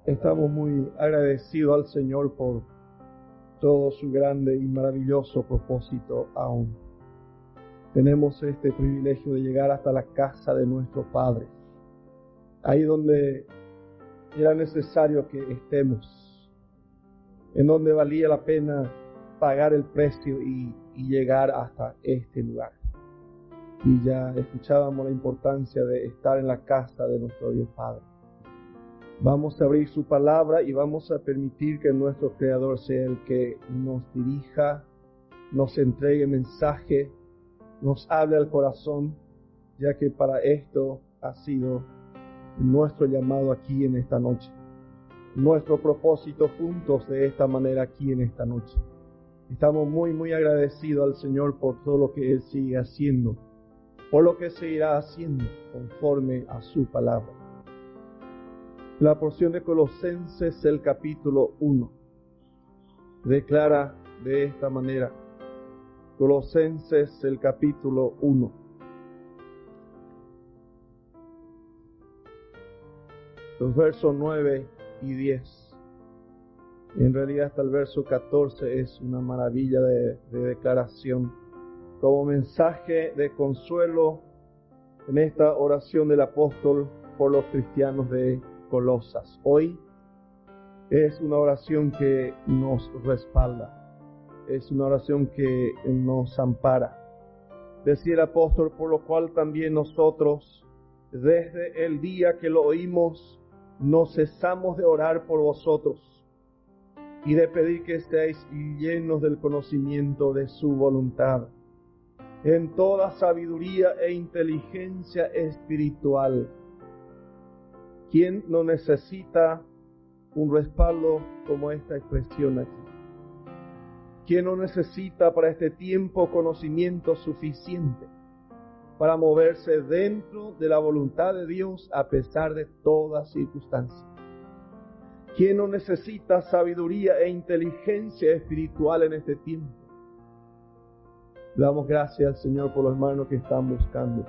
Estamos muy agradecidos al Señor por todo su grande y maravilloso propósito aún. Tenemos este privilegio de llegar hasta la casa de nuestro Padre, ahí donde era necesario que estemos, en donde valía la pena pagar el precio y llegar hasta este lugar. Y ya escuchábamos la importancia de estar en la casa de nuestro Dios Padre. Vamos a abrir su palabra y vamos a permitir que nuestro Creador sea el que nos dirija, nos entregue mensaje, nos hable al corazón, ya que para esto ha sido nuestro llamado aquí en esta noche. Nuestro propósito juntos de esta manera aquí en esta noche. Estamos muy agradecidos al Señor por todo lo que Él sigue haciendo, por lo que seguirá haciendo conforme a su palabra. La porción de Colosenses, el capítulo 1, declara de esta manera. Colosenses, el capítulo 1. Los versos 9 y 10. En realidad hasta el verso 14 es una maravilla de declaración. Como mensaje de consuelo en esta oración del apóstol por los cristianos de Colosas. Hoy es una oración que nos respalda. Es una oración que nos ampara. Decía el apóstol, por lo cual también nosotros, desde el día que lo oímos, no cesamos de orar por vosotros y de pedir que estéis llenos del conocimiento de su voluntad, en toda sabiduría e inteligencia espiritual. ¿Quién no necesita un respaldo como esta expresión aquí? ¿Quién no necesita para este tiempo conocimiento suficiente para moverse dentro de la voluntad de Dios a pesar de toda circunstancia? ¿Quién no necesita sabiduría e inteligencia espiritual en este tiempo? Damos gracias al Señor por los hermanos que están buscando,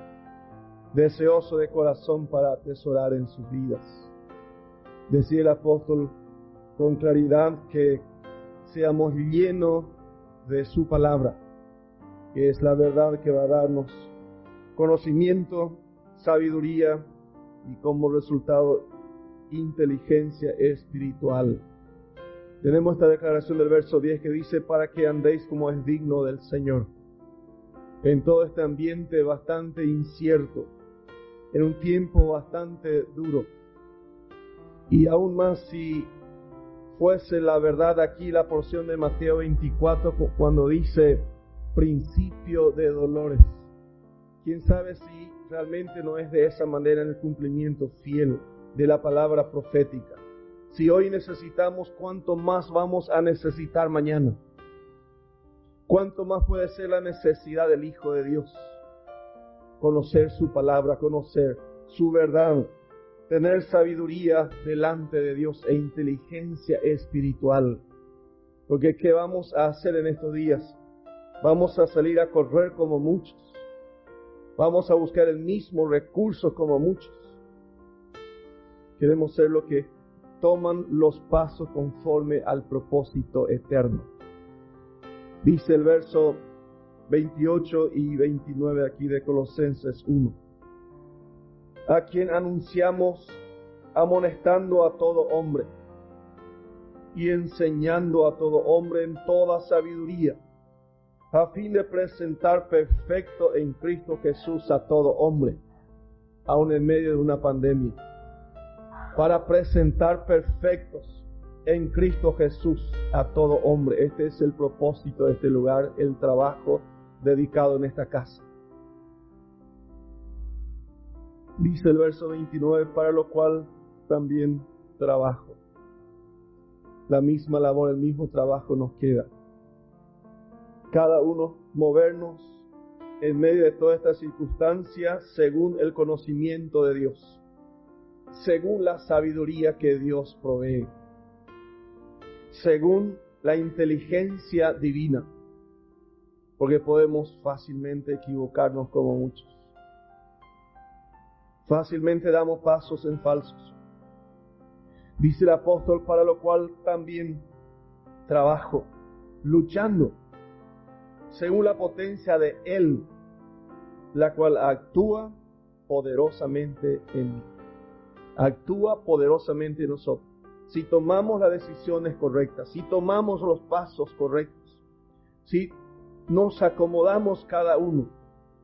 deseoso de corazón para atesorar en sus vidas. Decía el apóstol con claridad que seamos llenos de su palabra, que es la verdad que va a darnos conocimiento, sabiduría y como resultado inteligencia espiritual. Tenemos esta declaración del verso 10 que dice, para que andéis como es digno del Señor. En todo este ambiente bastante incierto, en un tiempo bastante duro, y aún más si fuese la verdad aquí la porción de Mateo 24 cuando dice principio de dolores. Quién sabe si realmente no es de esa manera en el cumplimiento fiel de la palabra profética. Si hoy necesitamos, ¿cuánto más vamos a necesitar mañana? ¿Cuánto más puede ser la necesidad del Hijo de Dios? Conocer su palabra, conocer su verdad, tener sabiduría delante de Dios e inteligencia espiritual. Porque ¿qué vamos a hacer en estos días? Vamos a salir a correr como muchos. Vamos a buscar el mismo recurso como muchos. Queremos ser los que toman los pasos conforme al propósito eterno. Dice el verso 28 y 29 aquí de Colosenses 1. A quien anunciamos amonestando a todo hombre y enseñando a todo hombre en toda sabiduría, a fin de presentar perfecto en Cristo Jesús a todo hombre, aun en medio de una pandemia, para presentar perfectos en Cristo Jesús a todo hombre. Este es el propósito de este lugar, el trabajo dedicado en esta casa. Dice el verso 29, para lo cual también trabajo. La misma labor, el mismo trabajo nos queda. Cada uno movernos en medio de todas estas circunstancias según el conocimiento de Dios, según la sabiduría que Dios provee, según la inteligencia divina, porque podemos fácilmente equivocarnos como muchos. Fácilmente damos pasos en falsos. Dice el apóstol, para lo cual también trabajo, luchando según la potencia de Él, la cual actúa poderosamente en mí. Actúa poderosamente en nosotros. Si tomamos las decisiones correctas, si tomamos los pasos correctos, si nos acomodamos cada uno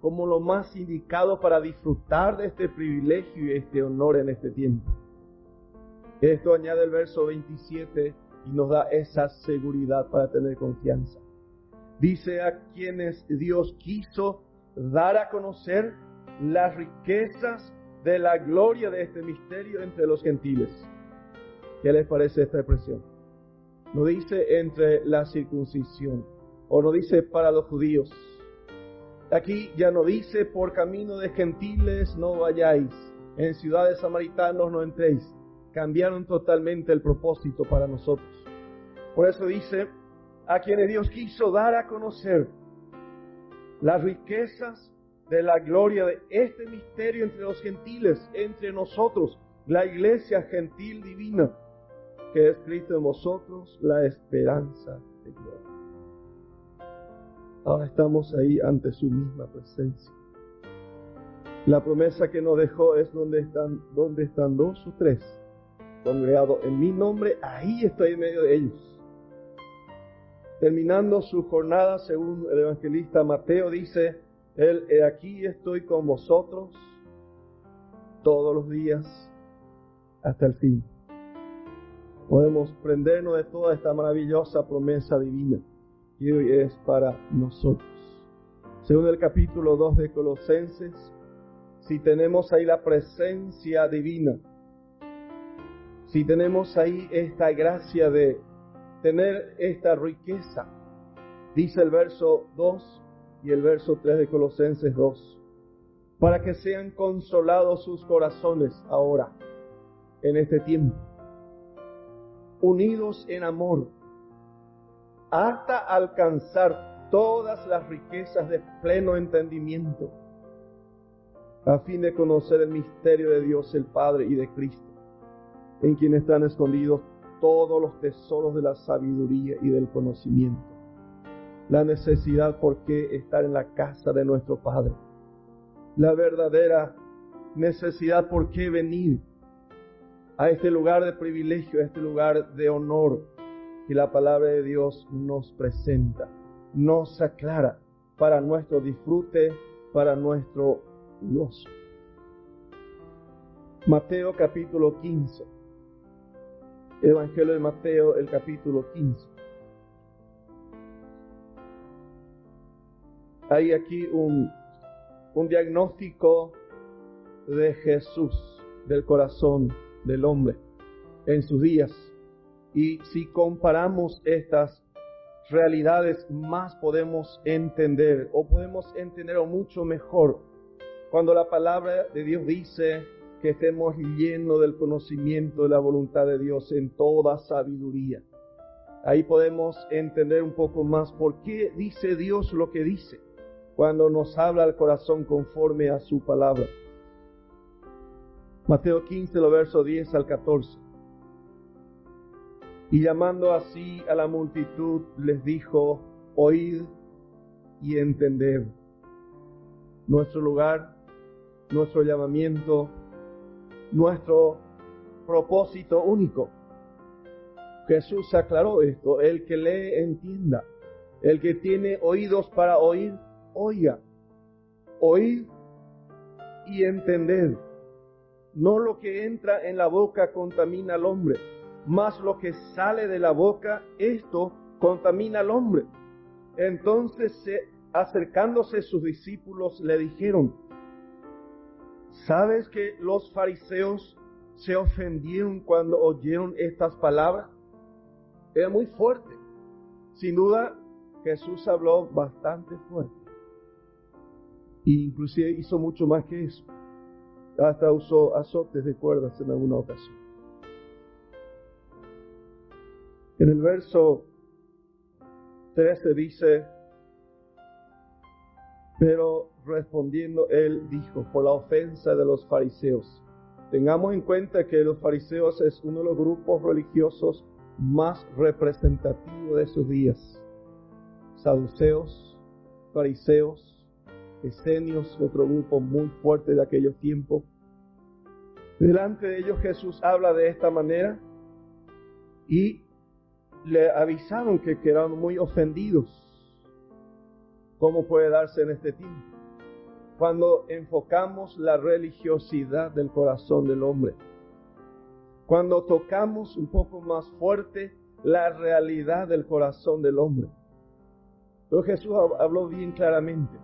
como lo más indicado para disfrutar de este privilegio y este honor en este tiempo. Esto añade el verso 27 y nos da esa seguridad para tener confianza. Dice, a quienes Dios quiso dar a conocer las riquezas de la gloria de este misterio entre los gentiles. ¿Qué les parece esta expresión? No dice entre la circuncisión, o no dice para los judíos. Aquí ya no dice por camino de gentiles no vayáis, en ciudades samaritanos no entréis. Cambiaron totalmente el propósito para nosotros. Por eso dice, a quienes Dios quiso dar a conocer las riquezas de la gloria de este misterio entre los gentiles, entre nosotros, la iglesia gentil divina, que es Cristo en vosotros, la esperanza de gloria. Ahora estamos ahí ante su misma presencia. La promesa que nos dejó es donde están dos o tres congregados en mi nombre, ahí estoy en medio de ellos. Terminando su jornada, según el evangelista Mateo, dice, aquí estoy con vosotros todos los días hasta el fin. Podemos prendernos de toda esta maravillosa promesa divina que hoy es para nosotros. Según el capítulo 2 de Colosenses, si tenemos ahí la presencia divina, si tenemos ahí esta gracia de tener esta riqueza, dice el verso 2 y el verso 3 de Colosenses 2, para que sean consolados sus corazones ahora, en este tiempo, unidos en amor, hasta alcanzar todas las riquezas de pleno entendimiento, a fin de conocer el misterio de Dios el Padre y de Cristo, en quien están escondidos todos los tesoros de la sabiduría y del conocimiento. La necesidad por qué estar en la casa de nuestro Padre. La verdadera necesidad por qué venir a este lugar de privilegio, a este lugar de honor que la palabra de Dios nos presenta, nos aclara para nuestro disfrute, para nuestro gozo. Mateo capítulo 15. Evangelio de Mateo, el capítulo 15. Hay aquí un diagnóstico de Jesús, del corazón del hombre en sus días. Y si comparamos estas realidades, más podemos entender mucho mejor cuando la palabra de Dios dice que estemos llenos del conocimiento de la voluntad de Dios en toda sabiduría. Ahí podemos entender un poco más por qué dice Dios lo que dice cuando nos habla al corazón conforme a su palabra. Mateo 15, los versos 10 al 14. Y llamando así a la multitud, les dijo, oíd y entended. Nuestro lugar, nuestro llamamiento, nuestro propósito único. Jesús aclaró esto, el que lee entienda, el que tiene oídos para oír, oiga. Oíd y entended. No lo que entra en la boca contamina al hombre, mas lo que sale de la boca, esto contamina al hombre. Entonces, acercándose sus discípulos, le dijeron, ¿sabes que los fariseos se ofendieron cuando oyeron estas palabras? Era muy fuerte. Sin duda, Jesús habló bastante fuerte. E inclusive hizo mucho más que eso. Hasta usó azotes de cuerdas en alguna ocasión. En el verso 13 dice, pero respondiendo él dijo, por la ofensa de los fariseos, Tengamos en cuenta que los fariseos es uno de los grupos religiosos más representativos de esos días. Saduceos, fariseos, esenios, otro grupo muy fuerte de aquellos tiempos. Delante de ellos Jesús habla de esta manera y le avisaron que quedaron muy ofendidos. ¿Cómo puede darse en este tiempo? Cuando enfocamos la religiosidad del corazón del hombre. Cuando tocamos un poco más fuerte la realidad del corazón del hombre. Pero Jesús habló bien claramente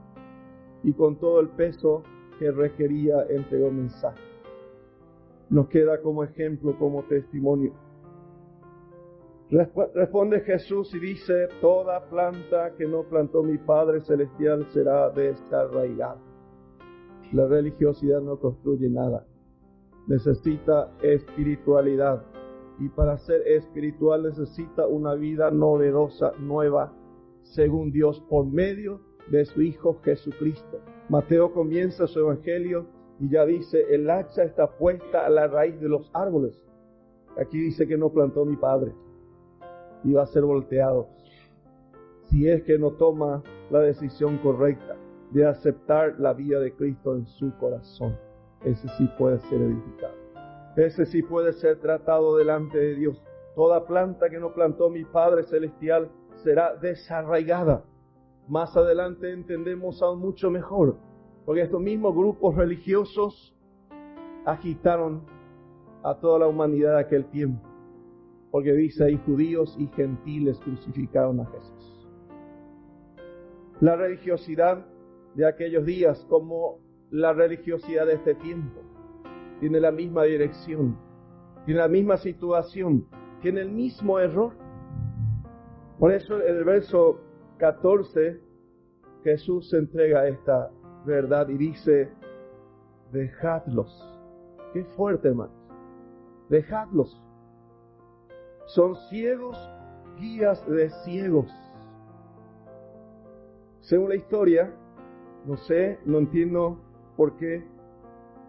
y con todo el peso que requería entregó el mensaje. Nos queda como ejemplo, como testimonio. Responde Jesús y dice: toda planta que no plantó mi Padre Celestial será desarraigada. La religiosidad no construye nada. Necesita espiritualidad. Y para ser espiritual necesita una vida novedosa, nueva, según Dios, por medio de su Hijo Jesucristo. Mateo comienza su evangelio y ya dice: el hacha está puesta a la raíz de los árboles. Aquí dice que no plantó mi Padre. Y va a ser volteado si es que no toma la decisión correcta de aceptar la vida de Cristo en su corazón. Ese sí puede ser edificado. Ese sí puede ser tratado delante de Dios. Toda planta que no plantó mi Padre Celestial será desarraigada. Más adelante entendemos aún mucho mejor, porque estos mismos grupos religiosos agitaron a toda la humanidad de aquel tiempo. Porque dice ahí: judíos y gentiles crucificaron a Jesús. La religiosidad de aquellos días, como la religiosidad de este tiempo, tiene la misma dirección, tiene la misma situación, tiene el mismo error. Por eso en el verso 14 Jesús entrega esta verdad y dice: dejadlos. Qué fuerte, hermanos. Dejadlos. Son ciegos, guías de ciegos. Según la historia, no entiendo por qué,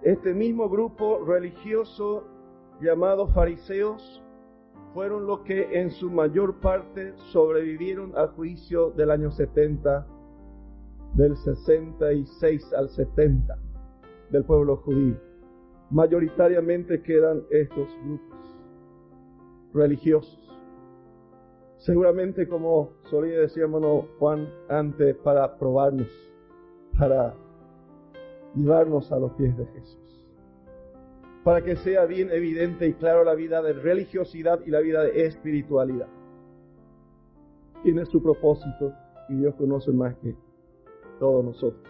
este mismo grupo religioso llamado fariseos fueron los que en su mayor parte sobrevivieron al juicio del año 70, del 66 al 70 del pueblo judío. Mayoritariamente quedan estos grupos religiosos. Seguramente, como solía decir hermano Juan antes, para probarnos, para llevarnos a los pies de Jesús, para que sea bien evidente y claro la vida de religiosidad y la vida de espiritualidad. Tiene su propósito y Dios conoce más que todos nosotros.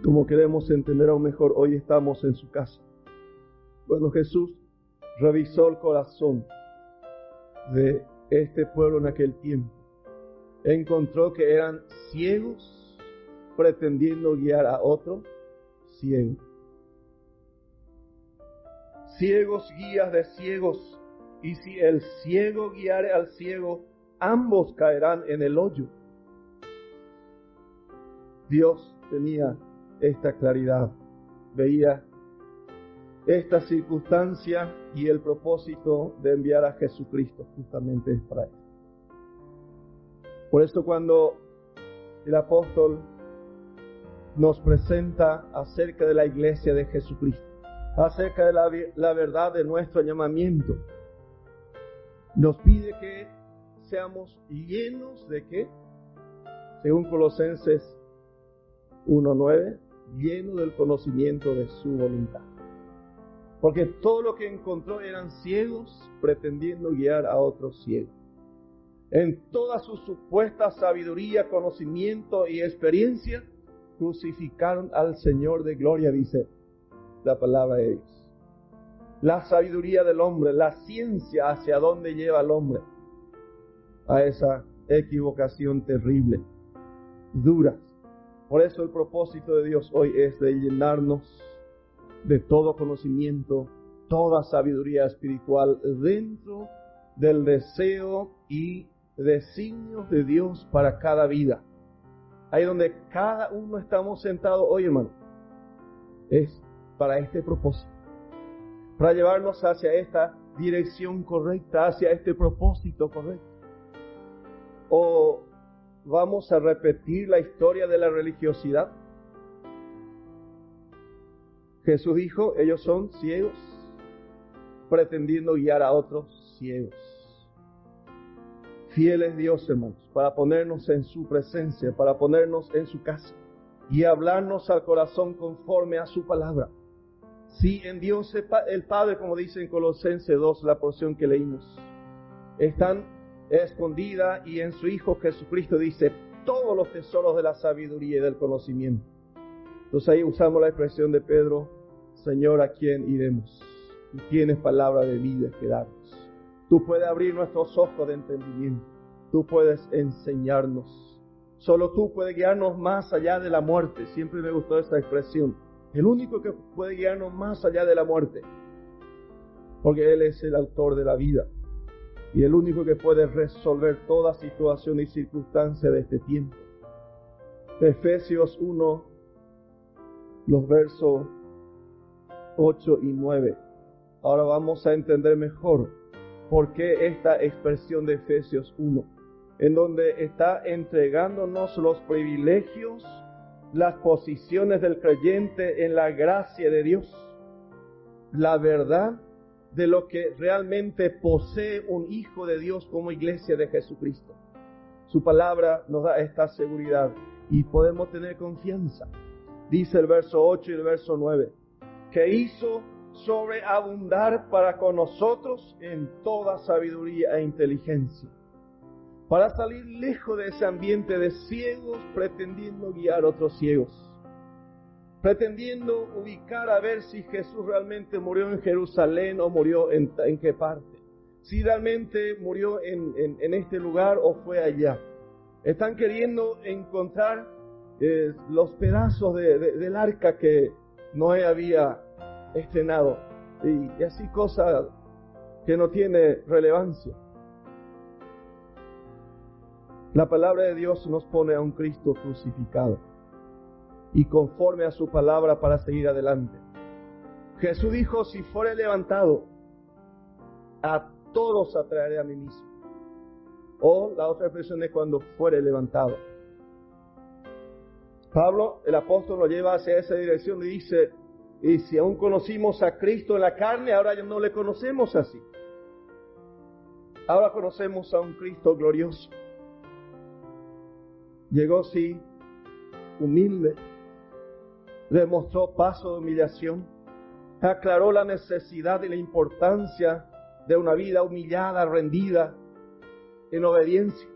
Como queremos entender aún mejor, hoy estamos en su casa. Bueno, Jesús revisó el corazón de este pueblo en aquel tiempo. Encontró que eran ciegos pretendiendo guiar a otro ciego. Ciegos, guías de ciegos. Y si el ciego guiare al ciego, ambos caerán en el hoyo. Dios tenía esta claridad. Veía esta circunstancia y el propósito de enviar a Jesucristo justamente es para esto. Por eso cuando el apóstol nos presenta acerca de la iglesia de Jesucristo, acerca de la verdad de nuestro llamamiento, nos pide que seamos llenos de ¿qué? Según Colosenses 1:9, llenos del conocimiento de su voluntad. Porque todo lo que encontró eran ciegos pretendiendo guiar a otros ciegos. En toda su supuesta sabiduría, conocimiento y experiencia, crucificaron al Señor de gloria, dice la palabra de Dios. La sabiduría del hombre, la ciencia hacia dónde lleva al hombre, a esa equivocación terrible, dura. Por eso el propósito de Dios hoy es de llenarnos de todo conocimiento, toda sabiduría espiritual dentro del deseo y designios de Dios para cada vida. Ahí donde cada uno estamos sentados hoy, hermano, es para este propósito, para llevarnos hacia esta dirección correcta, hacia este propósito correcto. ¿O vamos a repetir la historia de la religiosidad? Jesús dijo, ellos son ciegos, pretendiendo guiar a otros ciegos. Fiel es Dios, hermanos, para ponernos en su presencia, para ponernos en su casa y hablarnos al corazón conforme a su palabra. Sí, en Dios el Padre, como dice en Colosenses 2, la porción que leímos, están escondida, y en su Hijo Jesucristo dice todos los tesoros de la sabiduría y del conocimiento. Entonces ahí usamos la expresión de Pedro, Señor, ¿a quién iremos? Tú tienes palabra de vida que darnos. Tú puedes abrir nuestros ojos de entendimiento. Tú puedes enseñarnos. Solo tú puedes guiarnos más allá de la muerte. Siempre me gustó esa expresión. El único que puede guiarnos más allá de la muerte. Porque Él es el autor de la vida. Y el único que puede resolver toda situación y circunstancia de este tiempo. Efesios 1, los versos 8 y 9. Ahora vamos a entender mejor por qué esta expresión de Efesios 1, en donde está entregándonos los privilegios, las posiciones del creyente en la gracia de Dios, la verdad de lo que realmente posee un hijo de Dios como iglesia de Jesucristo. Su palabra nos da esta seguridad y podemos tener confianza. Dice el verso 8 y el verso 9, que hizo sobreabundar para con nosotros en toda sabiduría e inteligencia, para salir lejos de ese ambiente de ciegos pretendiendo guiar a otros ciegos, pretendiendo ubicar a ver si Jesús realmente murió en Jerusalén o murió en qué parte, si realmente murió en este lugar o fue allá. Están queriendo encontrar los pedazos del arca que Noé había estrenado, y así cosas que no tiene relevancia. La palabra de Dios nos pone a un Cristo crucificado y conforme a su palabra para seguir adelante. Jesús dijo, si fuere levantado, a todos atraeré a mí mismo. O la otra expresión es cuando fuere levantado. Pablo, el apóstol, lo lleva hacia esa dirección y dice, y si aún conocimos a Cristo en la carne, ahora ya no le conocemos así. Ahora conocemos a un Cristo glorioso. Llegó, sí, humilde, demostró paso de humillación, aclaró la necesidad y la importancia de una vida humillada, rendida, en obediencia,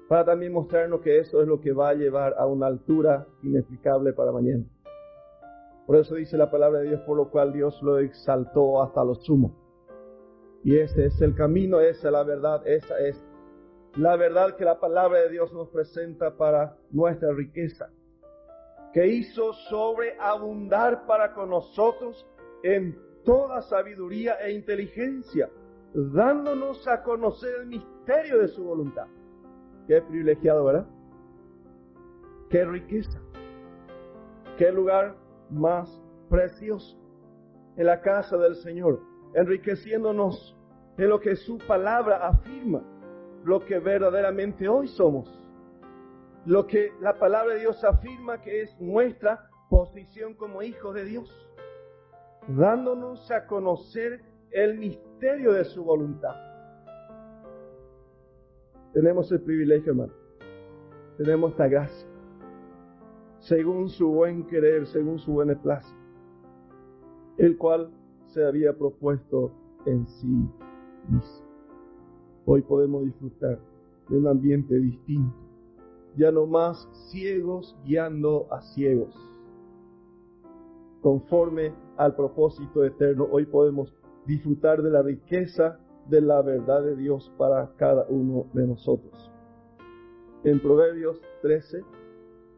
para también mostrarnos que eso es lo que va a llevar a una altura inexplicable para mañana. Por eso dice la palabra de Dios, por lo cual Dios lo exaltó hasta lo sumo. Y ese es el camino, esa es la verdad, esa es la verdad que la palabra de Dios nos presenta para nuestra riqueza, que hizo sobreabundar para con nosotros en toda sabiduría e inteligencia, dándonos a conocer el misterio de su voluntad. Qué privilegiado, ¿verdad? Qué riqueza, qué lugar más precioso en la casa del Señor, enriqueciéndonos en lo que su palabra afirma, lo que verdaderamente hoy somos, lo que la palabra de Dios afirma que es nuestra posición como hijos de Dios, dándonos a conocer el misterio de su voluntad. Tenemos el privilegio, hermano, tenemos esta gracia, según su buen querer, según su buen beneplácito, el cual se había propuesto en sí mismo. Hoy podemos disfrutar de un ambiente distinto, ya no más ciegos guiando a ciegos, conforme al propósito eterno. Hoy podemos disfrutar de la riqueza de la verdad de Dios para cada uno de nosotros. En Proverbios 13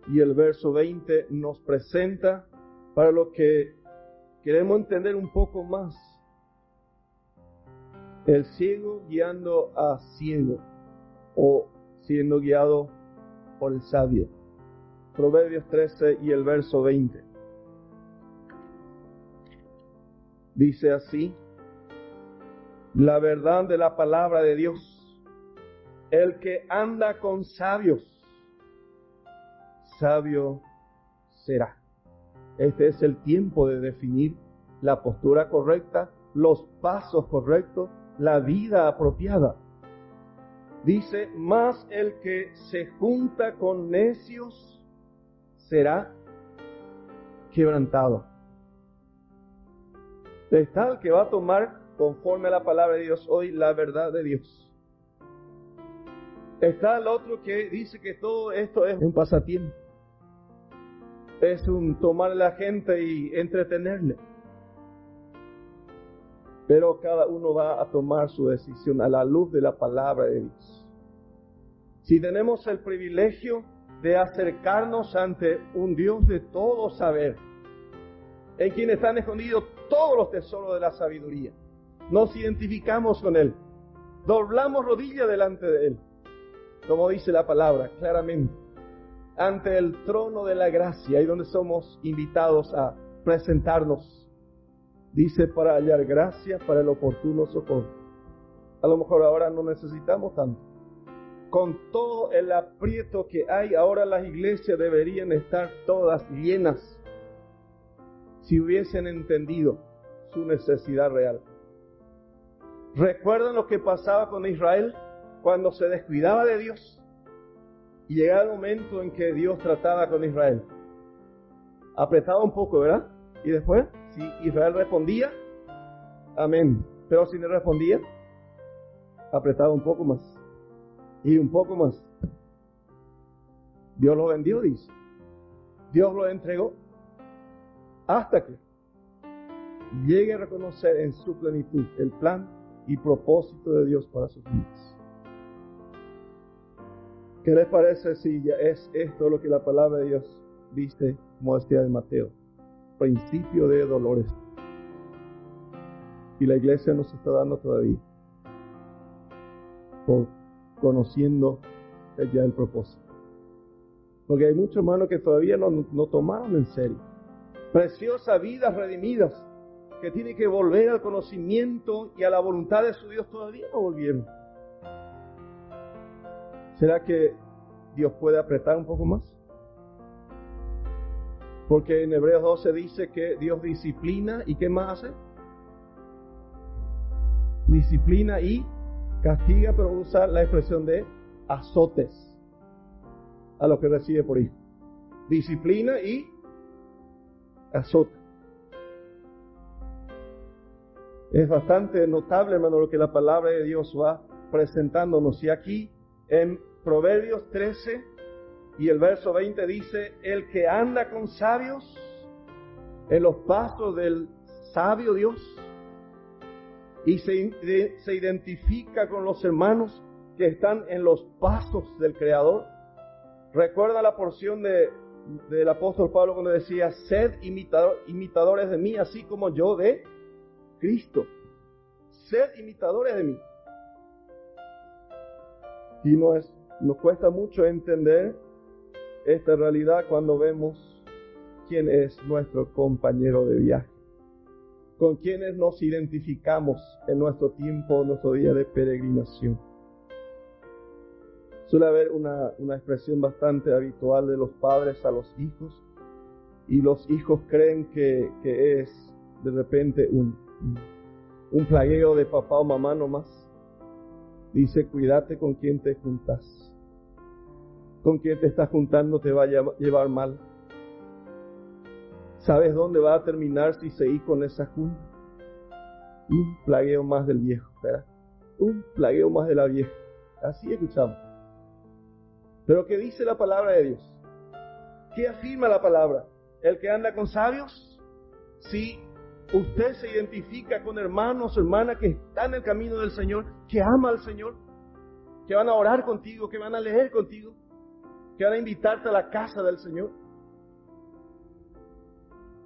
y el verso 20 nos presenta, para lo que queremos entender un poco más, el ciego guiando a ciego, o siendo guiado por el sabio. Proverbios 13 y el verso 20. Dice así, la verdad de la palabra de Dios. El que anda con sabios, sabio será. Este es el tiempo de definir la postura correcta, los pasos correctos, la vida apropiada. Dice, mas el que se junta con necios será quebrantado. Está el que va a tomar, conforme a la palabra de Dios hoy, la verdad de Dios. Está el otro que dice que todo esto es un pasatiempo. Es un tomar a la gente y entretenerle. Pero cada uno va a tomar su decisión a la luz de la palabra de Dios. Si tenemos el privilegio de acercarnos ante un Dios de todo saber, en quien están escondidos todos los tesoros de la sabiduría, nos identificamos con Él, doblamos rodillas delante de Él, como dice la palabra claramente, ante el trono de la gracia, ahí donde somos invitados a presentarnos. Dice, para hallar gracia para el oportuno socorro. A lo mejor ahora no necesitamos tanto. Con todo el aprieto que hay, ahora las iglesias deberían estar todas llenas, si hubiesen entendido su necesidad real. ¿Recuerdan lo que pasaba con Israel cuando se descuidaba de Dios? Y llegaba el momento en que Dios trataba con Israel. Apretaba un poco, ¿verdad? Y después, si Israel respondía, amén. Pero si no respondía, apretaba un poco más. Y un poco más. Dios lo vendió, dice. Dios lo entregó. Hasta que llegue a reconocer en su plenitud el plan y propósito de Dios para sus vidas. ¿Qué les parece si ya es esto lo que la palabra de Dios dice, como decía de Mateo? Principio de dolores. Y la iglesia nos está dando todavía, por conociendo ya el propósito. Porque hay muchos hermanos que todavía no tomaron en serio. Preciosas vidas redimidas que tienen que volver al conocimiento y a la voluntad de su Dios, todavía no volvieron. ¿Será que Dios puede apretar un poco más? Porque en Hebreos 12 dice que Dios disciplina y ¿qué más hace? Disciplina y castiga, pero usa la expresión de azotes a lo que recibe por hijo. Disciplina y azote. Es bastante notable, hermano, lo que la palabra de Dios va presentándonos. Y aquí en Proverbios 13 y el verso 20 dice, el que anda con sabios, en los pasos del sabio Dios, y se identifica con los hermanos que están en los pasos del Creador. Recuerda la porción del apóstol Pablo cuando decía, sed imitadores de mí, así como yo de Cristo. Sed imitadores de mí. Y nos cuesta mucho entender esta realidad cuando vemos quién es nuestro compañero de viaje, con quienes nos identificamos en nuestro tiempo, nuestro día de peregrinación. Suele haber una expresión bastante habitual de los padres a los hijos, y los hijos creen que es de repente un plagueo de papá o mamá nomás. Dice, cuídate con quien te juntas. Con quien te estás juntando te va a llevar mal. ¿Sabes dónde va a terminar si seguís con esa junta? Un plagueo más del viejo, ¿verdad? Un plagueo más de la vieja. Así escuchamos. Pero ¿qué dice la palabra de Dios? ¿Qué afirma la palabra? El que anda con sabios, si usted se identifica con hermanos o hermanas que están en el camino del Señor, que ama al Señor, que van a orar contigo, que van a leer contigo, que van a invitarte a la casa del Señor.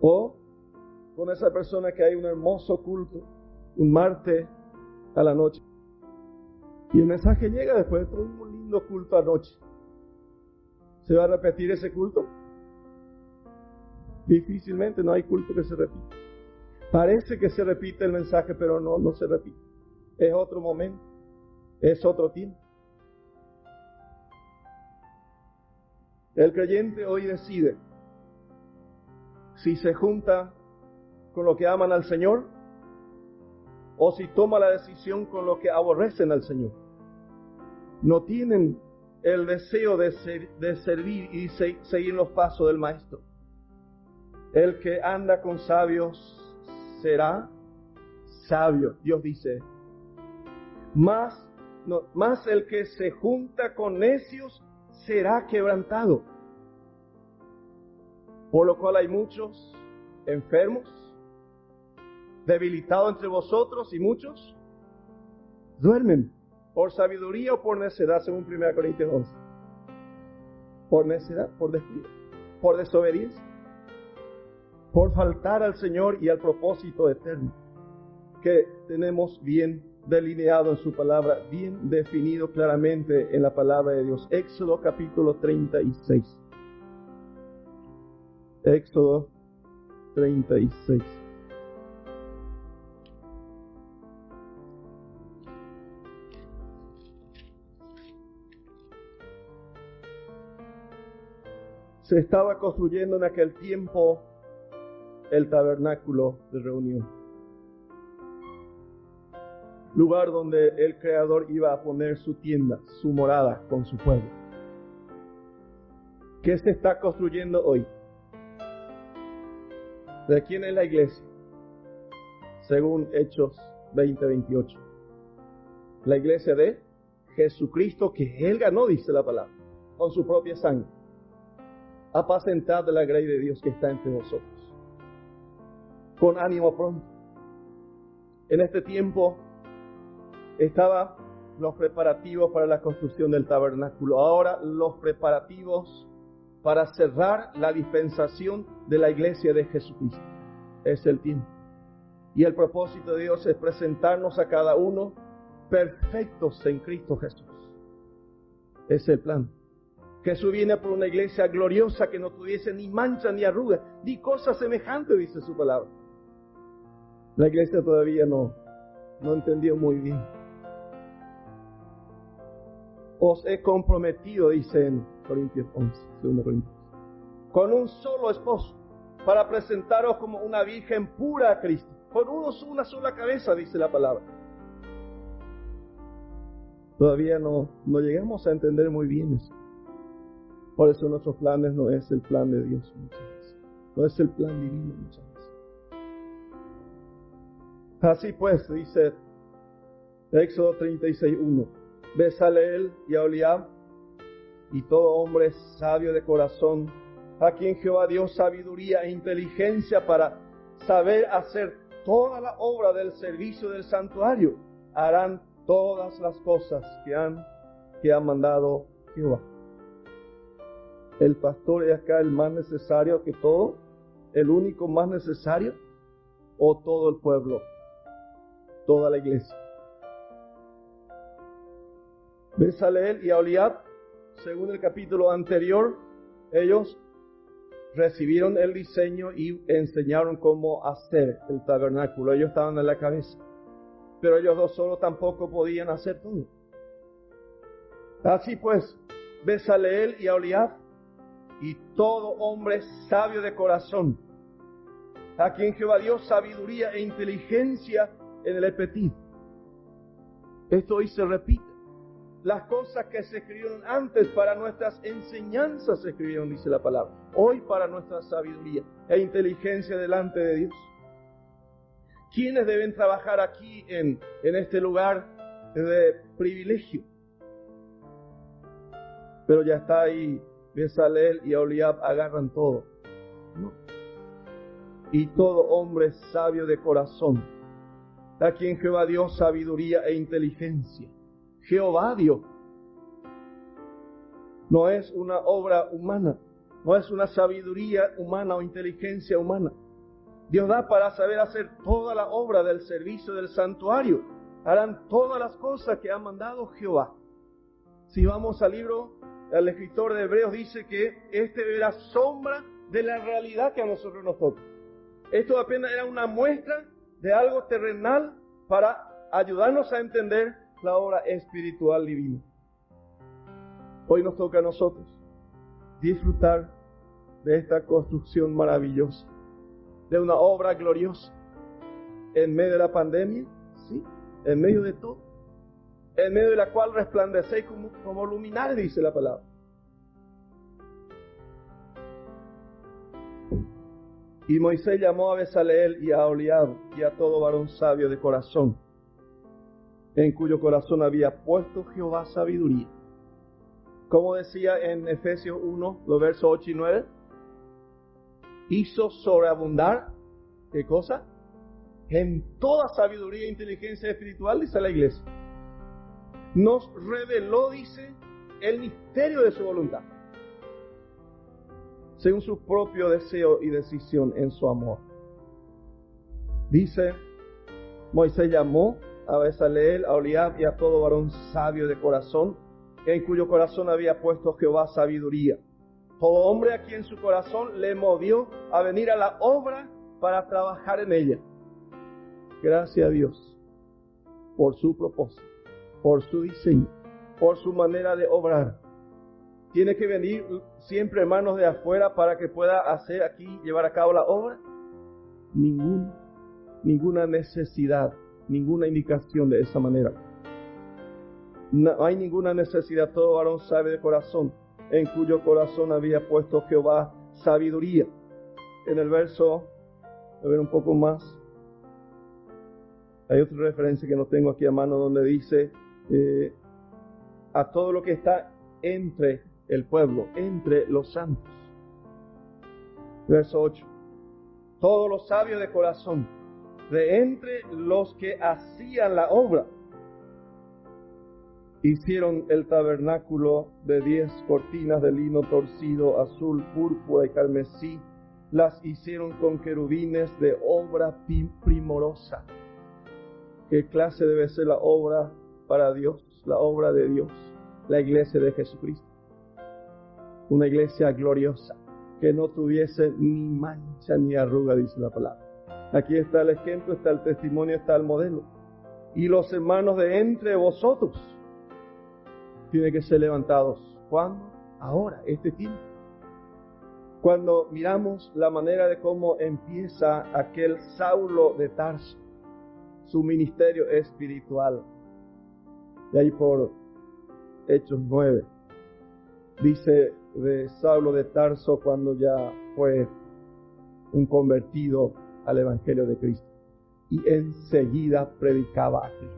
O con esa persona que hay un hermoso culto, un martes a la noche, y el mensaje llega después de todo un lindo culto anoche. ¿Se va a repetir ese culto? Difícilmente, no hay culto que se repita. Parece que se repite el mensaje, pero no se repite. Es otro momento, es otro tiempo. El creyente hoy decide si se junta con los que aman al Señor o si toma la decisión con los que aborrecen al Señor. No tienen el deseo de servir y seguir los pasos del Maestro. El que anda con sabios será sabio, Dios dice. Más el que se junta con necios será quebrantado. Por lo cual hay muchos enfermos, debilitados entre vosotros, y muchos duermen por sabiduría o por necedad, según 1 Corintios 11. Por necedad, por descuido, por desobediencia, por faltar al Señor y al propósito eterno que tenemos bien delineado en su palabra, bien definido claramente en la palabra de Dios. Éxodo capítulo 36. Éxodo 36. Se estaba construyendo en aquel tiempo el tabernáculo de reunión, lugar donde el Creador iba a poner su tienda, su morada con su pueblo. ¿Qué se está construyendo hoy? ¿De quién es la iglesia? Según Hechos 20:28. La iglesia de Jesucristo, que Él ganó, dice la palabra, con su propia sangre. Apacentad de la grey de Dios que está entre vosotros. Con ánimo pronto. En este tiempo estaban los preparativos para la construcción del tabernáculo. Ahora los preparativos para cerrar la dispensación de la iglesia de Jesucristo. Es el tiempo. Y el propósito de Dios es presentarnos a cada uno perfectos en Cristo Jesús. Es el plan. Jesús viene por una iglesia gloriosa que no tuviese ni mancha ni arruga, ni cosa semejante, dice su palabra. La iglesia todavía no entendió muy bien. Os he comprometido, dice en Corintios 11, 2 Corintios, con un solo esposo, para presentaros como una virgen pura a Cristo. Con una sola cabeza, dice la palabra. Todavía no llegamos a entender muy bien eso. Por eso nuestros planes no es el plan de Dios muchas veces. No es el plan divino muchas veces. Así pues, dice Éxodo 36:1. Bezaleel y Aholiab y todo hombre sabio de corazón, a quien Jehová dio sabiduría e inteligencia para saber hacer toda la obra del servicio del santuario, harán todas las cosas que ha mandado Jehová. El pastor es acá el más necesario que todo, el único más necesario, o todo el pueblo, toda la iglesia. Bezaleel y Aholiab, según el capítulo anterior, ellos recibieron el diseño y enseñaron cómo hacer el tabernáculo. Ellos estaban en la cabeza, pero ellos dos solos tampoco podían hacer todo. Así pues, Bezaleel y Aholiab y todo hombre sabio de corazón, a quien Jehová dio sabiduría e inteligencia en el Epetit. Esto hoy se repite. Las cosas que se escribieron antes para nuestras enseñanzas se escribieron, dice la palabra. Hoy para nuestra sabiduría e inteligencia delante de Dios. ¿Quiénes deben trabajar aquí en este lugar de privilegio? Pero ya está ahí, Bezaleel y Aholiab agarran todo. ¿No? Y todo hombre sabio de corazón, a quien Jehová dio sabiduría e inteligencia. Jehová dio. No es una obra humana, no es una sabiduría humana o inteligencia humana. Dios da para saber hacer toda la obra del servicio del santuario. Harán todas las cosas que ha mandado Jehová. Si vamos al libro, el escritor de Hebreos dice que este era sombra de la realidad que a nosotros nos toca. Esto apenas era una muestra de algo terrenal para ayudarnos a entender la obra espiritual divina. Hoy nos toca a nosotros disfrutar de esta construcción maravillosa, de una obra gloriosa, en medio de la pandemia, sí, en medio de todo, en medio de la cual resplandecéis como luminares, dice la palabra. Y Moisés llamó a Bezaleel y a Aholiab y a todo varón sabio de corazón, en cuyo corazón había puesto Jehová sabiduría. Como decía en Efesios 1, los versos 8 y 9, hizo sobreabundar, ¿qué cosa? En toda sabiduría e inteligencia espiritual, dice la iglesia. Nos reveló, dice, el misterio de su voluntad, según su propio deseo y decisión en su amor. Dice, Moisés llamó a Bezaleel, a Aholiab y a todo varón sabio de corazón, en cuyo corazón había puesto Jehová sabiduría. Todo hombre a quien su corazón le movió a venir a la obra para trabajar en ella. Gracias a Dios por su propósito, por su diseño, por su manera de obrar. ¿Tiene que venir siempre hermanos de afuera para que pueda hacer aquí, llevar a cabo la obra? Ninguna necesidad, ninguna indicación de esa manera. No hay ninguna necesidad. Todo varón sabe de corazón, en cuyo corazón había puesto Jehová sabiduría. En el verso, a ver un poco más, hay otra referencia que no tengo aquí a mano donde dice a todo lo que está entre el pueblo, entre los santos. Verso 8. Todos los sabios de corazón, de entre los que hacían la obra, hicieron el tabernáculo de 10 cortinas de lino torcido, azul, púrpura y carmesí. Las hicieron con querubines de obra primorosa. ¿Qué clase debe ser la obra para Dios? La obra de Dios, la iglesia de Jesucristo. Una iglesia gloriosa, que no tuviese ni mancha ni arruga, dice la palabra. Aquí está el ejemplo, está el testimonio, está el modelo. Y los hermanos de entre vosotros tienen que ser levantados. ¿Cuándo? Ahora, este tiempo. Cuando miramos la manera de cómo empieza aquel Saulo de Tarso, su ministerio espiritual, de ahí por Hechos 9, dice de Saulo de Tarso cuando ya fue un convertido al Evangelio de Cristo, y enseguida predicaba a Cristo.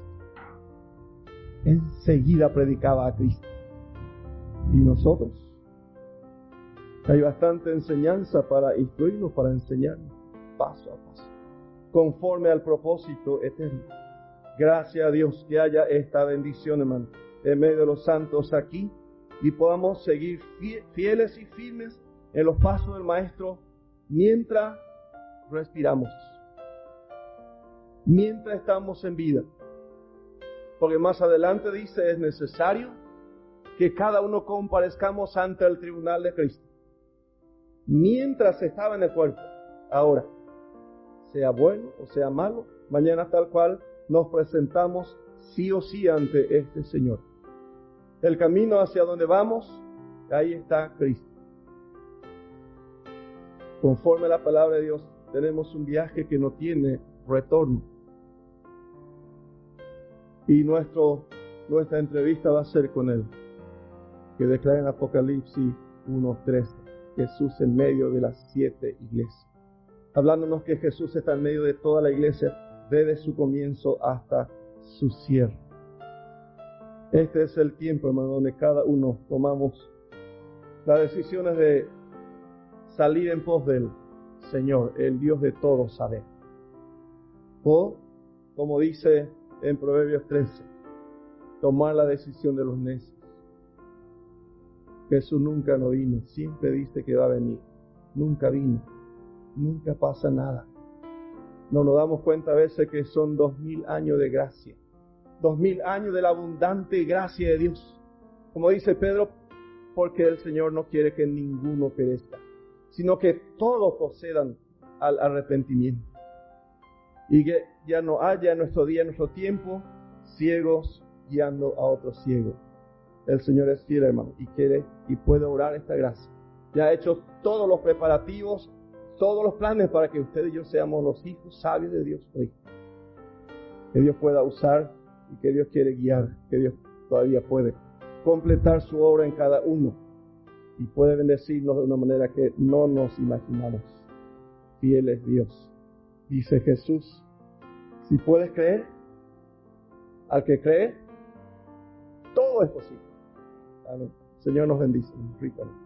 Enseguida predicaba a Cristo. Y nosotros, hay bastante enseñanza para instruirnos, para enseñarnos, paso a paso, conforme al propósito eterno. Gracias a Dios que haya esta bendición, hermano, en medio de los santos aquí, y podamos seguir fieles y firmes en los pasos del Maestro mientras respiramos, mientras estamos en vida. Porque más adelante dice, es necesario que cada uno comparezcamos ante el tribunal de Cristo. Mientras estaba en el cuerpo, ahora, sea bueno o sea malo, mañana tal cual nos presentamos sí o sí ante este Señor. El camino hacia donde vamos, ahí está Cristo. Conforme a la palabra de Dios, tenemos un viaje que no tiene retorno. Y nuestra entrevista va a ser con Él, que declara en Apocalipsis 1:13, Jesús en medio de las 7 iglesias, hablándonos que Jesús está en medio de toda la iglesia, desde su comienzo hasta su cierre. Este es el tiempo, hermano, donde cada uno tomamos las decisiones de salir en pos del Señor, el Dios de todo saber. O, como dice en Proverbios 13, tomar la decisión de los necios. Jesús nunca no vino, siempre dice que va a venir. Nunca vino, nunca pasa nada. No nos damos cuenta a veces que son 2000 años de gracia, 2000 años de la abundante gracia de Dios. Como dice Pedro, porque el Señor no quiere que ninguno perezca, sino que todos procedan al arrepentimiento. Y que ya no haya en nuestro día, en nuestro tiempo, ciegos guiando a otros ciegos. El Señor es fiel, hermano, y quiere y puede obrar esta gracia. Ya ha hecho todos los preparativos, todos los planes para que usted y yo seamos los hijos sabios de Dios hoy. Que Dios pueda usar y que Dios quiere guiar, que Dios todavía puede completar su obra en cada uno y puede bendecirnos de una manera que no nos imaginamos. Fiel es Dios. Dice Jesús, si puedes creer, al que cree, todo es posible. Amén. Señor nos bendice. Rico.